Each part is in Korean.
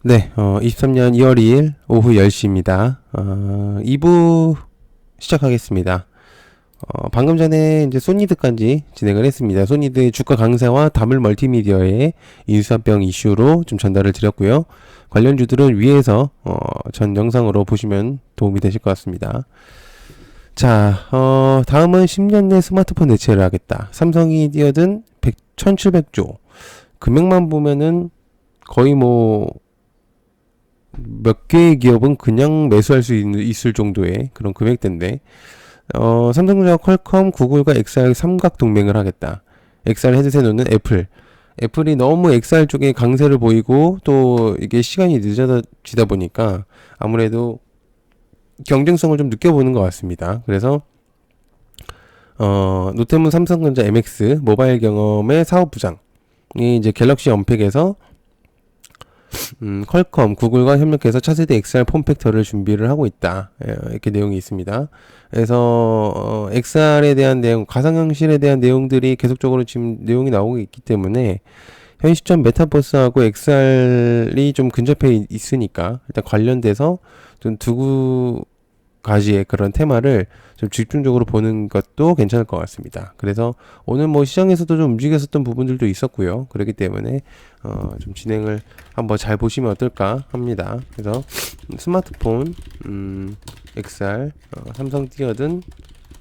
네, 23년 2월 2일 오후 10시입니다. 2부 시작하겠습니다. 방금 전에 이제 소니드까지 진행을 했습니다. 소니드의 주가 강세와 다물 멀티미디어의 인수합병 이슈로 좀 전달을 드렸고요. 관련주들은 위에서, 전 영상으로 보시면 도움이 되실 것 같습니다. 자, 다음은 10년 내 스마트폰 대체를 하겠다. 삼성이 뛰어든 1700조. 금액만 보면은 거의 뭐, 몇 개의 기업은 그냥 매수할 수 있을 정도의 그런 금액대인데, 삼성전자, 퀄컴, 구글과 엑스알 삼각 동맹을 하겠다. 엑스알 헤드셋 놓는 애플. 애플이 너무 엑스알 쪽에 강세를 보이고 또 이게 시간이 늦어지다 보니까 아무래도 경쟁성을 좀 느껴보는 것 같습니다. 그래서 노태문 삼성전자 MX 모바일 경험의 사업부장이 이제 갤럭시 언팩에서 퀄컴, 구글과 협력해서 차세대 XR 폼팩터를 준비를 하고 있다. 이렇게 내용이 있습니다. 그래서 XR에 대한 내용, 가상현실에 대한 내용들이 계속적으로 지금 내용이 나오고 있기 때문에 현 시점 메타버스하고 XR이 좀 근접해 있으니까 일단 관련돼서 좀 두 가지의 그런 테마를 좀 집중적으로 보는 것도 괜찮을 것 같습니다. 그래서 오늘 뭐 시장에서도 좀 움직였었던 부분들도 있었고요. 그렇기 때문에 좀 진행을 한번 잘 보시면 어떨까 합니다. 그래서 스마트폰 XR 삼성 뛰어든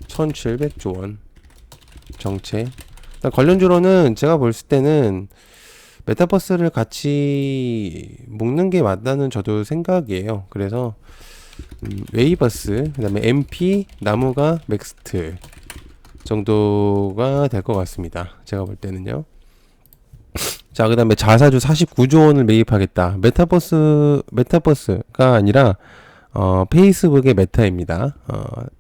1700조 원 정체. 관련주로는 제가 볼 때는 메타버스를 같이 묶는 게 맞다는 저도 생각이에요. 그래서 웨이버스, 그 다음에 MP, 나무가 맥스트 정도가 될 것 같습니다. 제가 볼 때는요. 자, 그 다음에 자사주 49조 원을 매입하겠다. 메타버스가 아니라, 페이스북의 메타입니다.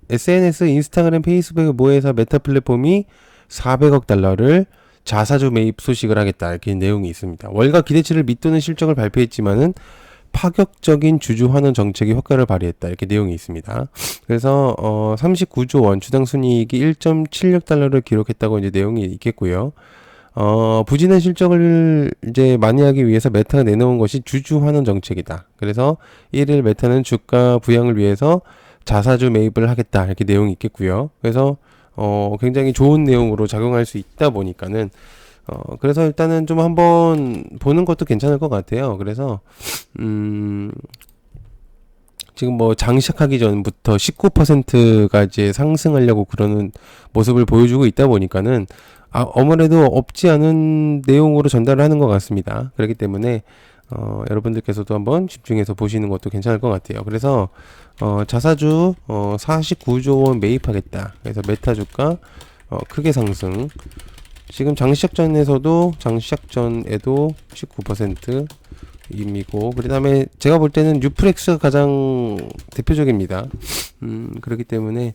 SNS, 인스타그램, 페이스북의 모여서 메타 플랫폼이 400억 달러를 자사주 매입 소식을 하겠다. 이렇게 내용이 있습니다. 월가 기대치를 밑도는 실적을 발표했지만은 파격적인 주주 환원 정책이 효과를 발휘했다. 이렇게 내용이 있습니다. 그래서 39조 원 주당 순이익이 1.76달러를 기록했다고 이제 내용이 있겠고요. 부진한 실적을 이제 만회하기 위해서 메타가 내놓은 것이 주주 환원 정책이다. 그래서 1일 메타는 주가 부양을 위해서 자사주 매입을 하겠다. 이렇게 내용이 있겠고요. 그래서 굉장히 좋은 내용으로 작용할 수 있다 보니까는 그래서 일단은 좀 한번 보는 것도 괜찮을 것 같아요. 그래서, 지금 뭐 장 시작하기 전부터 19%가 이제 상승하려고 그러는 모습을 보여주고 있다 보니까는, 아무래도 없지 않은 내용으로 전달을 하는 것 같습니다. 그렇기 때문에, 여러분들께서도 한번 집중해서 보시는 것도 괜찮을 것 같아요. 그래서, 자사주, 49조 원 매입하겠다. 그래서 메타 주가, 크게 상승. 지금 장시작전에도 19% 임이고, 그 다음에 제가 볼 때는 뉴프렉스가 가장 대표적입니다. 그렇기 때문에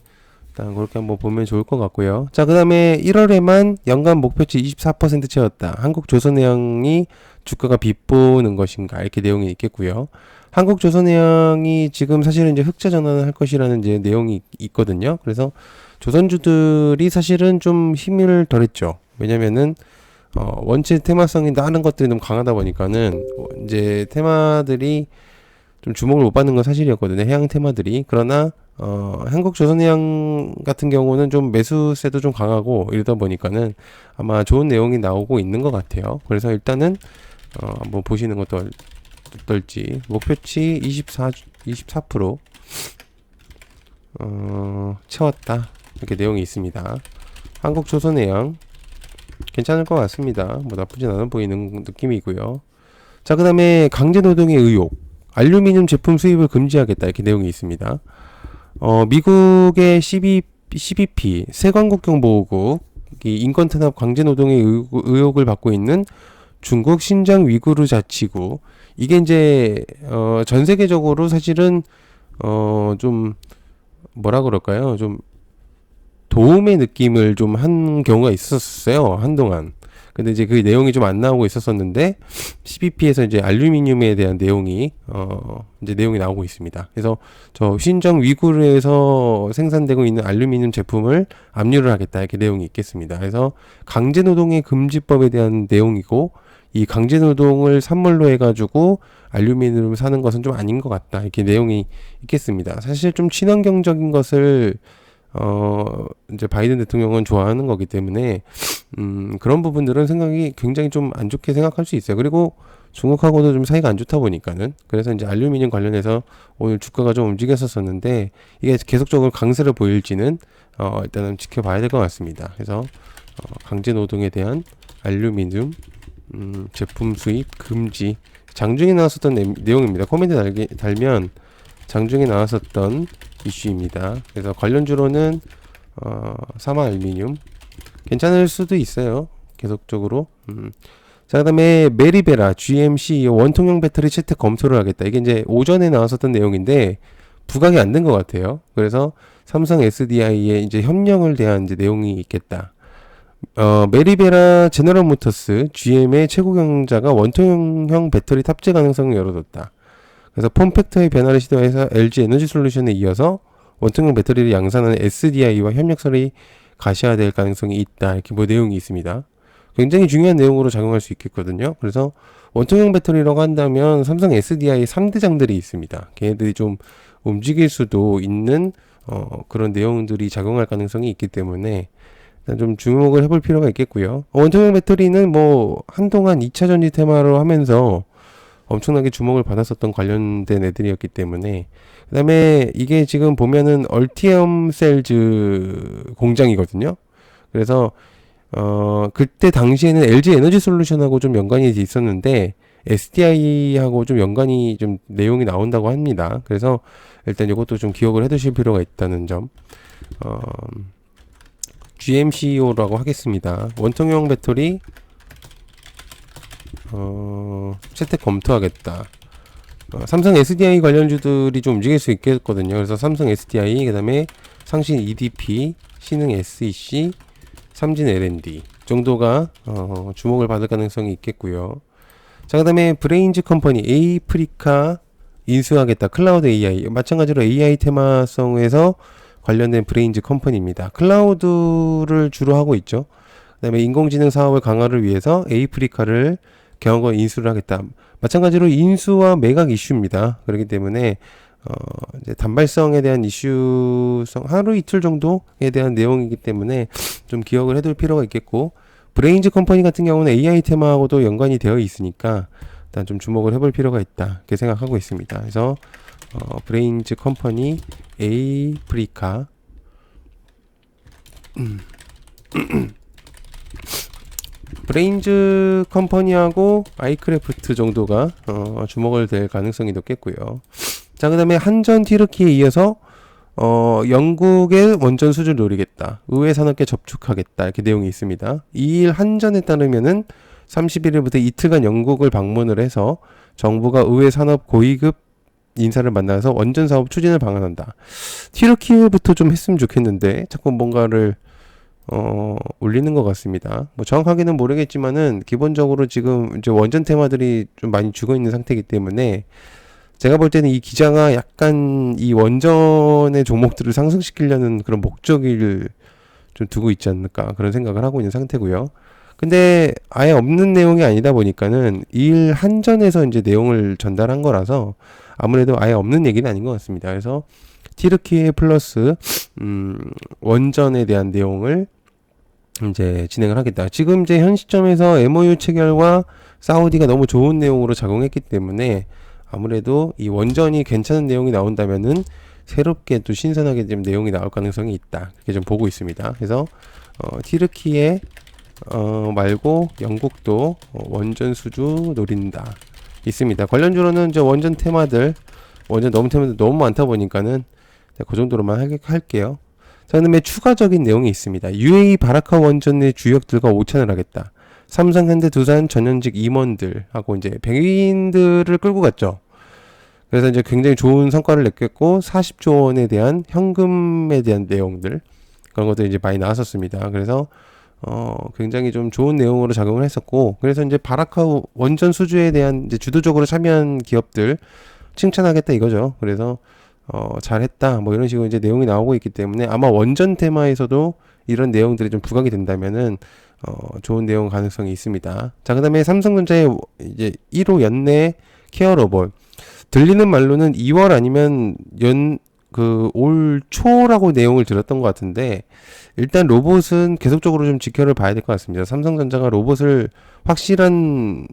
일단 그렇게 한번 보면 좋을 것 같고요. 자, 그 다음에 1월에만 연간 목표치 24% 채웠다. 한국조선해양이 주가가 빗보는 것인가, 이렇게 내용이 있겠고요. 한국조선해양이 지금 사실은 이제 흑자 전환을 할 것이라는 이제 내용이 있거든요. 그래서 조선주들이 사실은 좀 힘을 덜했죠. 왜냐면은 원체 테마성이 다른 것들이 너무 강하다 보니까는 이제 테마들이 좀 주목을 못 받는 건 사실이었거든요. 해양 테마들이. 그러나 한국조선해양 같은 경우는 좀 매수세도 좀 강하고 이러다 보니까는 아마 좋은 내용이 나오고 있는 것 같아요. 그래서 일단은 한번 보시는 것도 어떨지. 목표치 24% 채웠다. 이렇게 내용이 있습니다. 한국조선해양 괜찮을 것 같습니다. 뭐 나쁘진 않아 보이는 느낌이고요. 자, 그 다음에 강제노동의 의혹. 알루미늄 제품 수입을 금지하겠다. 이렇게 내용이 있습니다. 미국의 CBP, 세관국경보호국이 인권탄압 강제노동의 의혹을 받고 있는 중국 신장 위구르 자치구. 이게 이제, 전 세계적으로 사실은, 좀, 뭐라 그럴까요? 좀, 도움의 느낌을 좀 한 경우가 있었어요. 한동안. 근데 이제 그 내용이 좀 안 나오고 있었었는데, CBP에서 이제 알루미늄에 대한 내용이, 이제 내용이 나오고 있습니다. 그래서 저 신장 위구르에서 생산되고 있는 알루미늄 제품을 압류를 하겠다. 이렇게 내용이 있겠습니다. 그래서 강제노동의 금지법에 대한 내용이고, 이 강제 노동을 산물로 해가지고 알루미늄을 사는 것은 좀 아닌 것 같다. 이렇게 내용이 있겠습니다. 사실 좀 친환경적인 것을 이제 바이든 대통령은 좋아하는 거기 때문에 그런 부분들은 생각이 굉장히 좀 안 좋게 생각할 수 있어요. 그리고 중국하고도 좀 사이가 안 좋다 보니까는 그래서 이제 알루미늄 관련해서 오늘 주가가 좀 움직였었는데 이게 계속적으로 강세를 보일지는 일단은 지켜봐야 될 것 같습니다. 그래서 강제 노동에 대한 알루미늄 제품 수입 금지 장중에 나왔었던 내용입니다. 코멘트 달면 장중에 나왔었던 이슈입니다. 그래서 관련주로는 사마 알루미늄 괜찮을 수도 있어요. 계속적으로. 자, 그다음에 메리베라 GMC 원통형 배터리 채택 검토를 하겠다. 이게 이제 오전에 나왔었던 내용인데 부각이 안 된 것 같아요. 그래서 삼성 SDI의 이제 협력을 대한 이제 내용이 있겠다. 메리베라 제너럴 모터스 GM의 최고 경영자가 원통형 배터리 탑재 가능성을 열어뒀다. 그래서 폼팩터의 변화를 시도해서 LG 에너지 솔루션에 이어서 원통형 배터리를 양산하는 SDI와 협력설이 가시화될 가능성이 있다. 이렇게 뭐 내용이 있습니다. 굉장히 중요한 내용으로 작용할 수 있겠거든요. 그래서 원통형 배터리라고 한다면 삼성 SDI 3대장들이 있습니다. 걔네들이 좀 움직일 수도 있는 그런 내용들이 작용할 가능성이 있기 때문에 일단 좀 주목을 해볼 필요가 있겠고요. 원통형 배터리는 뭐 한동안 2차 전지 테마로 하면서 엄청나게 주목을 받았었던 관련된 애들이었기 때문에 그 다음에 이게 지금 보면은 얼티엄 셀즈 공장이거든요. 그래서 그때 당시에는 LG 에너지 솔루션하고 좀 연관이 있었는데 SDI하고 좀 연관이 좀 내용이 나온다고 합니다. 그래서 일단 이것도 좀 기억을 해두실 필요가 있다는 점. GMCO라고 하겠습니다. 원통형 배터리 채택 검토하겠다. 삼성 SDI 관련주들이 좀 움직일 수 있겠거든요. 그래서 삼성 SDI, 그 다음에 상신 EDP, 신흥 SEC, 삼진 L&D 정도가 주목을 받을 가능성이 있겠고요. 자, 그 다음에 브레인즈 컴퍼니 에이프리카 인수하겠다. 클라우드 AI 마찬가지로 AI 테마성에서 관련된 브레인즈 컴퍼니입니다. 클라우드를 주로 하고 있죠. 그 다음에 인공지능 사업을 강화를 위해서 에이프리카를 경영권 인수를 하겠다. 마찬가지로 인수와 매각 이슈입니다. 그렇기 때문에 이제 단발성에 대한 이슈성 하루 이틀 정도에 대한 내용이기 때문에 좀 기억을 해둘 필요가 있겠고 브레인즈 컴퍼니 같은 경우는 AI 테마하고도 연관이 되어 있으니까 일단 좀 주목을 해볼 필요가 있다 이렇게 생각하고 있습니다. 그래서 브레인즈 컴퍼니 에이프리카 브레인즈 컴퍼니하고 아이크래프트 정도가 주목을 될 가능성이 높겠고요. 자, 그 다음에 한전 티르키에 이어서 영국의 원전 수주를 노리겠다. 의회 산업계 접촉하겠다. 이렇게 내용이 있습니다. 2일 한전에 따르면은 31일부터 이틀간 영국을 방문을 해서 정부가 의회 산업 고위급 인사를 만나서 원전 사업 추진을 방한한다. 티르키예부터 좀 했으면 좋겠는데 자꾸 뭔가를 올리는 것 같습니다. 뭐 정확하게는 모르겠지만은 기본적으로 지금 이제 원전 테마들이 좀 많이 죽어 있는 상태이기 때문에 제가 볼 때는 이 기자가 약간 이 원전의 종목들을 상승시키려는 그런 목적을 좀 두고 있지 않을까 그런 생각을 하고 있는 상태고요. 근데 아예 없는 내용이 아니다 보니까는 일 한전에서 이제 내용을 전달한 거라서 아무래도 아예 없는 얘기는 아닌 것 같습니다. 그래서 티르키예 플러스 원전에 대한 내용을 이제 진행을 하겠다. 지금 이제 현 시점에서 MOU 체결과 사우디가 너무 좋은 내용으로 작용했기 때문에 아무래도 이 원전이 괜찮은 내용이 나온다면은 새롭게 또 신선하게 좀 내용이 나올 가능성이 있다. 이렇게 좀 보고 있습니다. 그래서 티르키예 말고 영국도 원전 수주 노린다. 있습니다. 관련주로는 이제 원전 테마들 너무 많다 보니까는 그 정도로만 할게요. 자, 그다음에 추가적인 내용이 있습니다. UAE 바라카 원전 내 주역들과 오찬을 하겠다. 삼성, 현대, 두산 전현직 임원들하고 이제 백인들을 끌고 갔죠. 그래서 이제 굉장히 좋은 성과를 냈겠고 40조 원에 대한 현금에 대한 내용들 그런 것들이 이제 많이 나왔었습니다. 그래서 굉장히 좀 좋은 내용으로 작용을 했었고 그래서 이제 바라카 원전 수주에 대한 이제 주도적으로 참여한 기업들 칭찬하겠다 이거죠. 그래서 잘했다 뭐 이런 식으로 이제 내용이 나오고 있기 때문에 아마 원전 테마에서도 이런 내용들이 좀 부각이 된다면은 좋은 내용 가능성이 있습니다. 자, 그다음에 삼성전자의 이제 1호 연내 케어 로봇 들리는 말로는 2월 아니면 올 초라고 내용을 들었던 것 같은데 일단 로봇은 계속적으로 좀 지켜를 봐야 될 것 같습니다. 삼성전자가 로봇을 확실한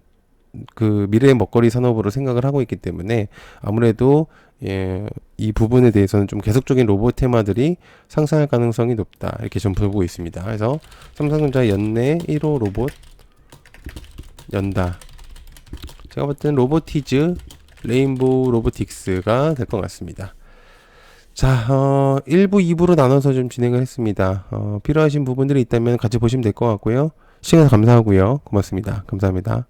그 미래의 먹거리 산업으로 생각을 하고 있기 때문에 아무래도 이 부분에 대해서는 좀 계속적인 로봇 테마들이 상승할 가능성이 높다 이렇게 좀 보고 있습니다. 그래서 삼성전자 연내 1호 로봇 연다. 제가 볼 때는 로보티즈 레인보우 로보틱스가 될 것 같습니다. 자, 1부, 2부로 나눠서 좀 진행을 했습니다. 필요하신 부분들이 있다면 같이 보시면 될 것 같고요. 시간 감사하고요. 고맙습니다. 감사합니다.